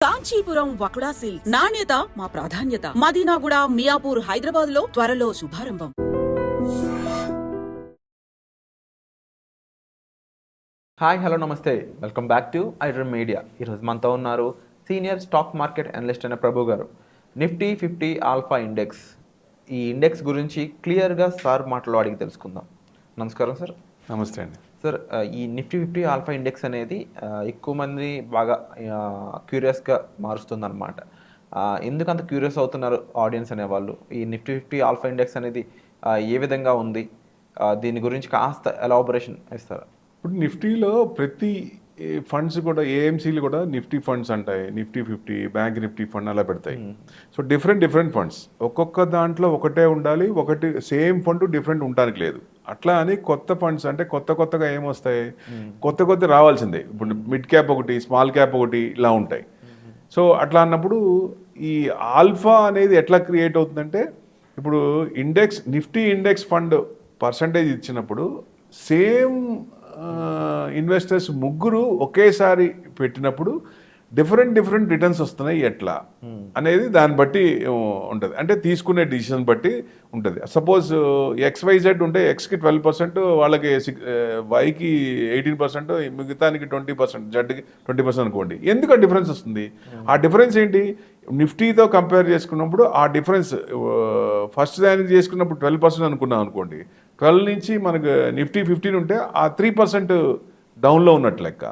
Kanchipuram వకుడా silks నాణ్యత మా ప్రాధాన్యత. మదీనాగూడ, మియాపూర్, హైదరాబాద్ లో త్వరలో శుభారంభం. హాయ్, హలో, నమస్తే. Welcome back to iDream media. ఈరోజు మనతో ఉన్నారు సీనియర్ స్టాక్ మార్కెట్ అనలిస్ట్ అయిన ప్రభు గారు. నిఫ్టీ 50 ఆల్ఫా ఇండెక్స్, ఈ ఇండెక్స్ గురించి క్లియర్గా సార్ మాటలో అడిగి తెలుసుకుందాం. నమస్కారం సార్. నమస్తే అండి. సార్, ఈ నిఫ్టీ 50 ఆల్ఫా ఇండెక్స్ అనేది ఎక్కువ మంది బాగా క్యూరియస్గా మారుస్తుందన్నమాట. ఎందుకు అంత క్యూరియస్ అవుతున్నారు ఆడియన్స్ అనేవాళ్ళు? ఈ నిఫ్టీ 50 ఆల్ఫా ఇండెక్స్ అనేది ఏ విధంగా ఉంది, దీని గురించి కాస్త ఎలాబొరేషన్ ఇస్తారా? ఇప్పుడు నిఫ్టీలో ప్రతి ఫండ్స్ కూడా ఏఎంసీలు కూడా నిఫ్టీ ఫండ్స్ అంటాయి, నిఫ్టీ 50, బ్యాంక్ నిఫ్టీ ఫండ్ అలా పెడతాయి. సో డిఫరెంట్ ఫండ్స్, ఒక్కొక్క దాంట్లో ఒకటే ఉండాలి, ఒకటి సేమ్ ఫండ్ డిఫరెంట్ ఉండడానికి లేదు. అట్లా అని కొత్త ఫండ్స్ అంటే కొత్తగా ఏమొస్తాయి, కొత్త రావాల్సిందే. ఇప్పుడు మిడ్ క్యాప్ ఒకటి, స్మాల్ క్యాప్ ఒకటి, ఇలా ఉంటాయి. సో అట్లా అన్నప్పుడు ఈ ఆల్ఫా అనేది ఎట్లా క్రియేట్ అవుతుందంటే, ఇప్పుడు index Nifty index fund percentage ఇచ్చినప్పుడు సేమ్ ఇన్వెస్టర్స్ ముగ్గురు ఒకేసారి పెట్టినప్పుడు డిఫరెంట్ రిటర్న్స్ వస్తున్నాయి ఎట్లా అనేది దాన్ని బట్టి ఉంటుంది. అంటే తీసుకునే డిసిషన్ బట్టి ఉంటుంది. సపోజ్ XYZ ఉంటే Xకి 12%, వాళ్ళకి Yకి 18%, మిగతానికి 20%, జడ్కి 20% అనుకోండి. ఎందుకు ఆ డిఫరెన్స్ వస్తుంది? ఆ డిఫరెన్స్ ఏంటి? నిఫ్టీతో కంపేర్ చేసుకున్నప్పుడు ఆ డిఫరెన్స్ ఫస్ట్ దానికి చేసుకున్నప్పుడు 12% అనుకున్నాం అనుకోండి, 12 నుంచి మనకు నిఫ్టీ 15 ఉంటే ఆ 3% డౌన్లో ఉన్నట్లు లెక్క.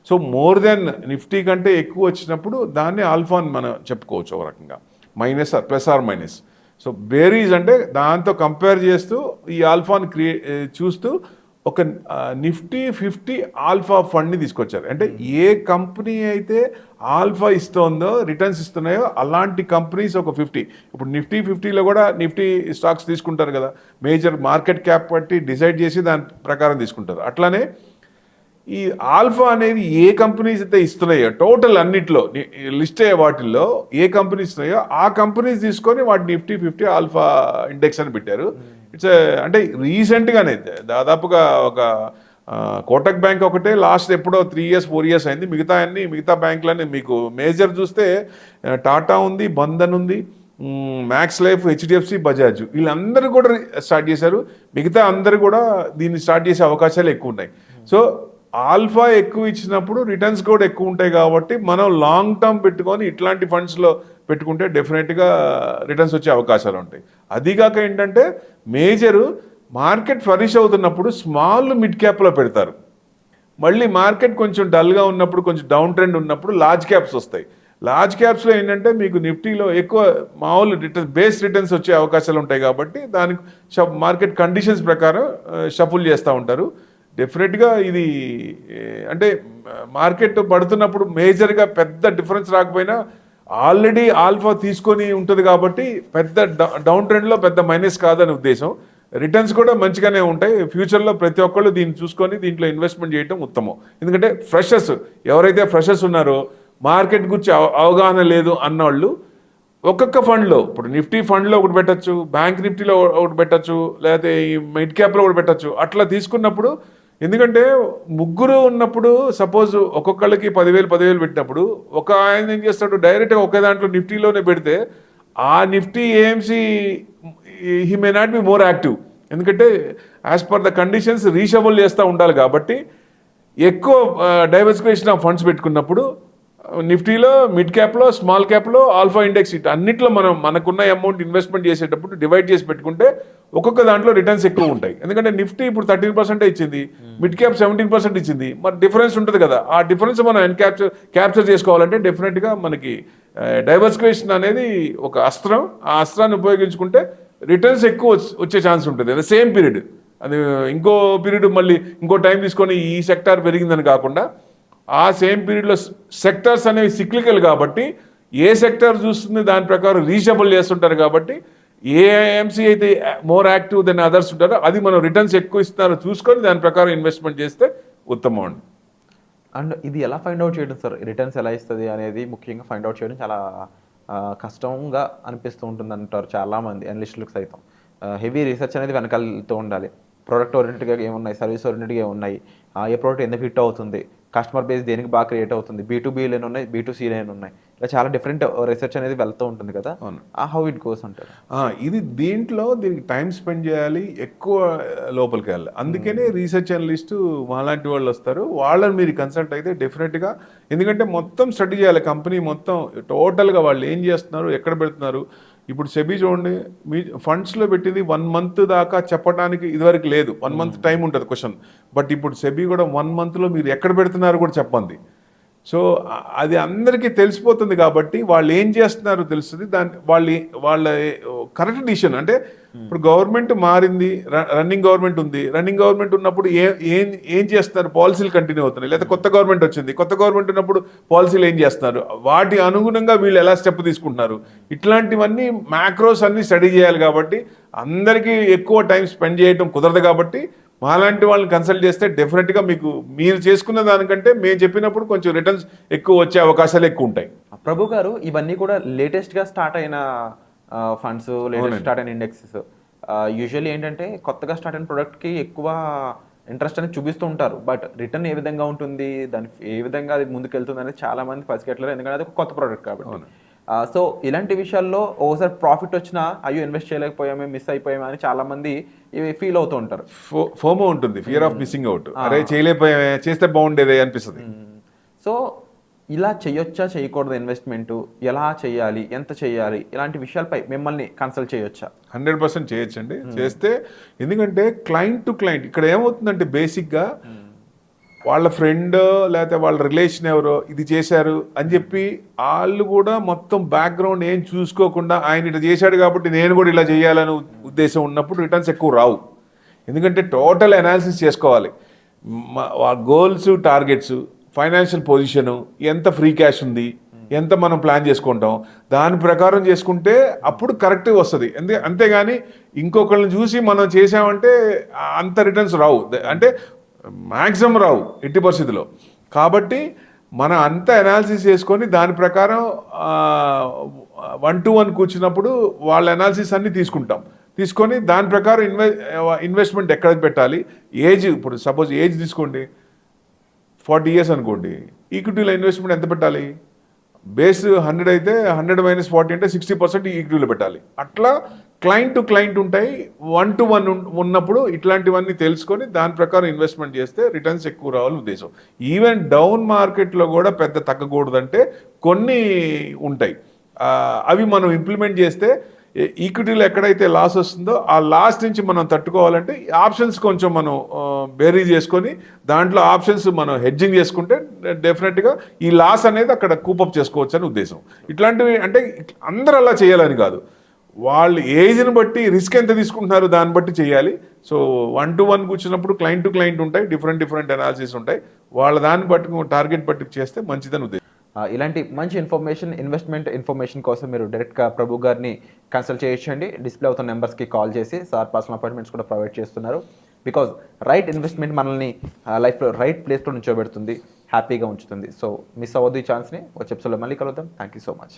సో మోర్ దెన్ నిఫ్టీ కంటే ఎక్కువ వచ్చినప్పుడు దాన్ని ఆల్ఫా అని మనం చెప్పుకోవచ్చు ఒక రకంగా, minus plus or minus. So బేరీజ్ అంటే దాంతో కంపేర్ చేస్తూ ఈ ఆల్ఫాని చూస్తూ ఒక నిఫ్టీ 50 ఆల్ఫా ఫండ్ని తీసుకొచ్చారు. అంటే ఏ కంపెనీ అయితే ఆల్ఫా ఇస్తుందో, రిటర్న్స్ ఇస్తున్నాయో అలాంటి కంపెనీస్ ఒక 50. ఇప్పుడు నిఫ్టీ 50లో కూడా నిఫ్టీ స్టాక్స్ తీసుకుంటారు కదా, మేజర్ మార్కెట్ క్యాప్ బట్టి డిసైడ్ చేసి దాని ప్రకారం తీసుకుంటారు. అట్లానే ఈ ఆల్ఫా అనేది ఏ కంపెనీస్ అయితే ఇస్తున్నాయో, టోటల్ అన్నిట్లో లిస్ట్ అయ్యే వాటిల్లో ఏ కంపెనీస్ ఇస్తున్నాయో ఆ కంపెనీస్ తీసుకొని వాటి నిఫ్టీ 50 ఆల్ఫా ఇండెక్స్ అని పెట్టారు. ఇట్స్ అంటే రీసెంట్గానే దాదాపుగా ఒక కోటక్ బ్యాంక్ ఒకటే లాస్ట్ ఎప్పుడో 3 years 4 years అయింది. మిగతా బ్యాంకులన్నీ మీకు మేజర్ చూస్తే టాటా ఉంది, బంధన్ ఉంది, మ్యాక్స్ లైఫ్, HDFC, బజాజ్, వీళ్ళందరూ కూడా స్టార్ట్ చేశారు. మిగతా అందరూ కూడా దీన్ని స్టార్ట్ చేసే అవకాశాలు ఎక్కువ ఉన్నాయి. సో ఆల్ఫా ఎక్కువ ఇచ్చినప్పుడు రిటర్న్స్ కూడా ఎక్కువ ఉంటాయి కాబట్టి మనం లాంగ్ టర్మ్ పెట్టుకొని ఇట్లాంటి ఫండ్స్లో పెట్టుకుంటే డెఫినెట్గా రిటర్న్స్ వచ్చే అవకాశాలు ఉంటాయి. అదిగాక ఏంటంటే మేజరు మార్కెట్ ఫ్లరిష్ అవుతున్నప్పుడు స్మాల్ మిడ్ క్యాప్లో పెడతారు. మళ్ళీ మార్కెట్ కొంచెం డల్గా ఉన్నప్పుడు, కొంచెం డౌన్ ట్రెండ్ ఉన్నప్పుడు లార్జ్ క్యాప్స్ వస్తాయి. లార్జ్ క్యాప్స్లో ఏంటంటే మీకు నిఫ్టీలో ఎక్కువ మామూలు బేస్ రిటర్న్స్ వచ్చే అవకాశాలు ఉంటాయి కాబట్టి దానికి మార్కెట్ కండిషన్స్ ప్రకారం షఫుల్ చేస్తూ ఉంటారు. డెఫినెట్గా ఇది అంటే మార్కెట్ పడుతున్నప్పుడు మేజర్గా పెద్ద డిఫరెన్స్ రాకపోయినా ఆల్రెడీ ఆల్ఫా తీసుకొని ఉంటుంది కాబట్టి పెద్ద డౌన్ ట్రెండ్లో పెద్ద మైనస్ కాదని ఉద్దేశం. రిటర్న్స్ కూడా మంచిగానే ఉంటాయి. ఫ్యూచర్లో ప్రతి ఒక్కళ్ళు దీన్ని చూసుకొని దీంట్లో ఇన్వెస్ట్మెంట్ చేయడం ఉత్తమం. ఎందుకంటే ఎవరైతే ఫ్రెషర్స్ ఉన్నారో, మార్కెట్ గురించి అవగాహన లేదు అన్నవాళ్ళు ఒక్కొక్క ఫండ్లో, ఇప్పుడు నిఫ్టీ ఫండ్లో ఒకటి పెట్టచ్చు, బ్యాంక్ నిఫ్టీలో ఒకటి పెట్టచ్చు, లేకపోతే ఈ మిడ్ క్యాప్లో ఒకటి పెట్టచ్చు. అట్లా తీసుకున్నప్పుడు, ఎందుకంటే ముగ్గురు ఉన్నప్పుడు సపోజ్ ఒక్కొక్కళ్ళకి 10,000 పెట్టినప్పుడు ఒక ఆయన ఏం చేస్తాడు, డైరెక్ట్గా ఒకే దాంట్లో నిఫ్టీలోనే పెడితే ఆ Nifty AMC he may not be more active. ఎందుకంటే as per the conditions reshuffle చేస్తూ ఉండాలి కాబట్టి ఎక్కువ డైవర్సిఫికేషన్ ఆఫ్ ఫండ్స్ పెట్టుకున్నప్పుడు నిఫ్టీలో, మిడ్ క్యాప్లో, స్మాల్ క్యాప్లో, ఆల్ఫా ఇండెక్స్ అన్నిట్లో మనకున్న అమౌంట్ ఇన్వెస్ట్మెంట్ చేసేటప్పుడు డివైడ్ చేసి పెట్టుకుంటే ఒక్కొక్క దాంట్లో రిటర్న్స్ ఎక్కువ ఉంటాయి. ఎందుకంటే నిఫ్టీ ఇప్పుడు 13% ఇచ్చింది, మిడ్ క్యాప్ 17% ఇచ్చింది, మరి డిఫరెన్స్ ఉంటుంది కదా. ఆ డిఫరెన్స్ మనం క్యాప్చర్ చేసుకోవాలంటే డెఫినెట్గా మనకి డైవర్సిఫికేషన్ అనేది ఒక అస్త్రం. ఆ అస్త్రాన్ని ఉపయోగించుకుంటే రిటర్న్స్ ఎక్కువ వచ్చే ఛాన్స్ ఉంటుంది. అది సేమ్ పీరియడ్, అది ఇంకో పీరియడ్ మళ్ళీ ఇంకో టైం తీసుకొని ఈ సెక్టార్ పెరిగిందని కాకుండా ఆ సేమ్ పీరియడ్లో సెక్టర్స్ అనేవి సిక్లికల్ కాబట్టి ఏ సెక్టర్ చూస్తుంది దాని ప్రకారం రీచబుల్ చేస్తుంటారు కాబట్టి ఏఎంసీ అయితే మోర్ యాక్టివ్ దెన్ అదర్స్ ఉంటారో అది మనం రిటర్న్స్ ఎక్కువ ఇస్తున్నారో చూసుకొని దాని ప్రకారం ఇన్వెస్ట్మెంట్ చేస్తే ఉత్తమం అండి. అండ్ ఇది ఎలా ఫైండ్ అవుట్ చేయడం సార్? రిటర్న్స్ ఎలా ఇస్తుంది అనేది ముఖ్యంగా ఫైండ్ అవుట్ చేయడం చాలా కష్టంగా అనిపిస్తూ ఉంటుంది అంటారు చాలామంది అనలిస్టులకు సైతం. హెవీ రీసెర్చ్ అనేది వెనకాలతో ఉండాలి. ప్రోడక్ట్ ఓరియంటెడ్గా ఏమున్నాయి, సర్వీస్ ఓరియంటెడ్గా ఏమున్నాయి, ఏ ప్రోడక్ట్ ఎందుకు హిట్ అవుతుంది, కస్టమర్ బేస్ దేనికి బాగా క్రియేట్ అవుతుంది, B2B లేని ఉన్నాయి, B2C లేని ఉన్నాయి, ఇలా చాలా డిఫరెంట్ రీసెర్చ్ అనేది వెళ్తూ ఉంటుంది కదా, అవును. హౌ ఇట్ గోస్ అంటారు? ఇది దీనికి టైం స్పెండ్ చేయాలి, ఎక్కువ లోపలికి వెళ్ళాలి. అందుకనే రీసెర్చ్ అనలిస్ట్ అలాంటి వాళ్ళు వస్తారు. వాళ్ళని మీరు కన్సల్ట్ అయితే డెఫినెట్గా, ఎందుకంటే మొత్తం స్టడీ చేయాలి కంపెనీ మొత్తం టోటల్గా, వాళ్ళు ఏం చేస్తున్నారు, ఎక్కడ పెడుతున్నారు. ఇప్పుడు సెబీ చూడండి, మీ ఫండ్స్లో పెట్టింది 1 month దాకా చెప్పడానికి ఇదివరకు లేదు. 1 month టైం ఉంటుంది క్వశ్చన్, బట్ ఇప్పుడు సెబీ కూడా 1 monthలో మీరు ఎక్కడ పెడుతున్నారు కూడా చెప్పండి. సో అది అందరికీ తెలిసిపోతుంది కాబట్టి వాళ్ళు ఏం చేస్తున్నారో తెలుస్తుంది. వాళ్ళ కరెక్ట్ డిసిషన్. అంటే ఇప్పుడు గవర్నమెంట్ మారింది, రన్నింగ్ గవర్నమెంట్ ఉంది. రన్నింగ్ గవర్నమెంట్ ఉన్నప్పుడు ఏం చేస్తున్నారు, పాలసీలు కంటిన్యూ అవుతున్నాయి. లేదా కొత్త గవర్నమెంట్ వచ్చింది, కొత్త గవర్నమెంట్ ఉన్నప్పుడు పాలసీలు ఏం చేస్తున్నారు, వాటి అనుగుణంగా వీళ్ళు ఎలా స్టెప్ తీసుకుంటున్నారు, ఇట్లాంటివన్నీ మ్యాక్రోస్ అన్ని స్టడీ చేయాలి. కాబట్టి అందరికీ ఎక్కువ టైం స్పెండ్ చేయడం కుదరదు. కాబట్టి మాలాంటి వాళ్ళని కన్సల్ట్ చేస్తే డెఫినెట్గా మీరు చేసుకున్న దానికంటే మేము చెప్పినప్పుడు కొంచెం రిటర్న్స్ ఎక్కువ వచ్చే అవకాశాలు ఎక్కువ ఉంటాయి. ప్రభు గారు, ఇవన్నీ కూడా లేటెస్ట్గా స్టార్ట్ అయిన ఫండ్స్, లేటెస్ట్ స్టార్ట్ అయిన ఇండెక్సెస్. యూజువల్లీ ఏంటంటే కొత్తగా స్టార్ట్ అయిన ప్రోడక్ట్కి ఎక్కువ ఇంట్రెస్ట్ అనేది చూపిస్తూ ఉంటారు. బట్ రిటర్న్ ఏ విధంగా ఉంటుంది, దాని ఏ విధంగా అది ముందుకెళ్తుంది అనేది చాలా మంది పసిగట్టలేరు, ఎందుకంటే అది ఒక కొత్త ప్రోడక్ట్ కాబట్టి. సో ఇలాంటి విషయాల్లో ఒకసారి ప్రాఫిట్ వచ్చినా అయ్యో ఇన్వెస్ట్ చేయలేకపోయామే, మిస్ అయిపోయామే అని చాలా మంది ఫీల్ అవుతూ ఉంటారు. ఫోమో ఉంటుంది, ఫియర్ ఆఫ్ మిస్సింగ్ అవుట్. అరే చేయలేకపోయామే, చేస్తే బాగుండేదే అనిపిస్తుంది. సో ఇలా చేయొచ్చా, చేయకూడదు, ఇన్వెస్ట్మెంట్ ఎలా చేయాలి, ఎంత చేయాలి, ఇలాంటి విషయాలపై మిమ్మల్ని కన్సల్ట్ చేయొచ్చా? 100% చేయొచ్చండి. చేస్తే, ఎందుకంటే క్లయింట్ టు క్లయింట్ ఇక్కడ ఏమవుతుందంటే బేసిక్గా వాళ్ళ ఫ్రెండ్ లేకపోతే వాళ్ళ రిలేషన్ ఎవరో ఇది చేశారు అని చెప్పి వాళ్ళు కూడా మొత్తం బ్యాక్గ్రౌండ్ ఏం చూసుకోకుండా ఆయన ఇట్లా చేశాడు కాబట్టి నేను కూడా ఇలా చేయాలని ఉద్దేశం ఉన్నప్పుడు రిటర్న్స్ ఎక్కువ రావు. ఎందుకంటే టోటల్ అనాలిసిస్ చేసుకోవాలి. గోల్స్, టార్గెట్స్, ఫైనాన్షియల్ పొజిషను, ఎంత ఫ్రీ క్యాష్ ఉంది, ఎంత మనం ప్లాన్ చేసుకుంటాం, దాని ప్రకారం చేసుకుంటే అప్పుడు కరెక్ట్గా వస్తుంది. అంతేగాని ఇంకొకళ్ళని చూసి మనం చేసామంటే అంత రిటర్న్స్ రావు, అంటే మ్యాక్సిమం రావు ఎట్టి పరిస్థితిలో. కాబట్టి మనం అంత అనాలిసిస్ చేసుకొని దాని ప్రకారం 1 to 1 కూర్చున్నప్పుడు వాళ్ళ అనాలిసిస్ అన్ని తీసుకొని దాని ప్రకారం ఇన్వెస్ట్మెంట్ ఎక్కడ పెట్టాలి, ఏజ్, ఇప్పుడు సపోజ్ ఏజ్ తీసుకోండి 40 years అనుకోండి, ఈక్విటీలో ఇన్వెస్ట్మెంట్ ఎంత పెట్టాలి, బేస్ 100 అయితే 100 - 40 అంటే 60% ఈక్విటీలో పెట్టాలి. అట్లా క్లయింట్ టు క్లయింట్ ఉంటాయి. 1 to 1 ఉన్నప్పుడు ఇట్లాంటివన్నీ తెలుసుకొని దాని ప్రకారం ఇన్వెస్ట్మెంట్ చేస్తే రిటర్న్స్ ఎక్కువ రావాలని ఉద్దేశం. ఈవెన్ డౌన్ మార్కెట్లో కూడా పెద్ద తగ్గకూడదంటే కొన్ని ఉంటాయి, అవి మనం ఇంప్లిమెంట్ చేస్తే ఈక్విటీలో ఎక్కడైతే లాస్ వస్తుందో ఆ లాస్ నుంచి మనం తట్టుకోవాలంటే ఆప్షన్స్ కొంచెం మనం బేరీ చేసుకొని దాంట్లో ఆప్షన్స్ మనం హెడ్జింగ్ చేసుకుంటే డెఫినెట్గా ఈ లాస్ అనేది అక్కడ కూపప్ చేసుకోవచ్చు అని ఉద్దేశం. ఇట్లాంటివి అంటే అందరూ అలా చేయాలని కాదు, వాళ్ళు ఏజ్ని బట్టి రిస్క్ ఎంత తీసుకుంటున్నారు దాన్ని బట్టి చేయాలి. సో 1 to 1 కూర్చున్నప్పుడు క్లయింట్ టు క్లయింట్ ఉంటాయి, డిఫరెంట్ అనాలిసిస్ ఉంటాయి, వాళ్ళ దాన్ని బట్టి టార్గెట్ బట్టి చేస్తే మంచిదని ఉద్దేశం. ఇలాంటి మంచి ఇన్ఫర్మేషన్, ఇన్వెస్ట్మెంట్ ఇన్ఫర్మేషన్ కోసం మీరు డైరెక్ట్గా ప్రభు గారిని కన్సల్ట్ చేయొచ్చండి. డిస్ప్లే అవుతున్న నెంబర్స్కి కాల్ చేసి సార్ పర్సనల్ అపాయింట్మెంట్స్ కూడా ప్రొవైడ్ చేస్తున్నారు. బికాజ్ రైట్ ఇన్వెస్ట్మెంట్ మనల్ని లైఫ్లో రైట్ ప్లేస్లో నుంచోబెడుతుంది, హ్యాపీగా ఉంచుతుంది. సో మిస్ అవ్వద్దు ఈ ఛాన్స్ని. వచ్చే ఎపిసోడ్లో మళ్ళీ కలుద్దాం. Thank you so much.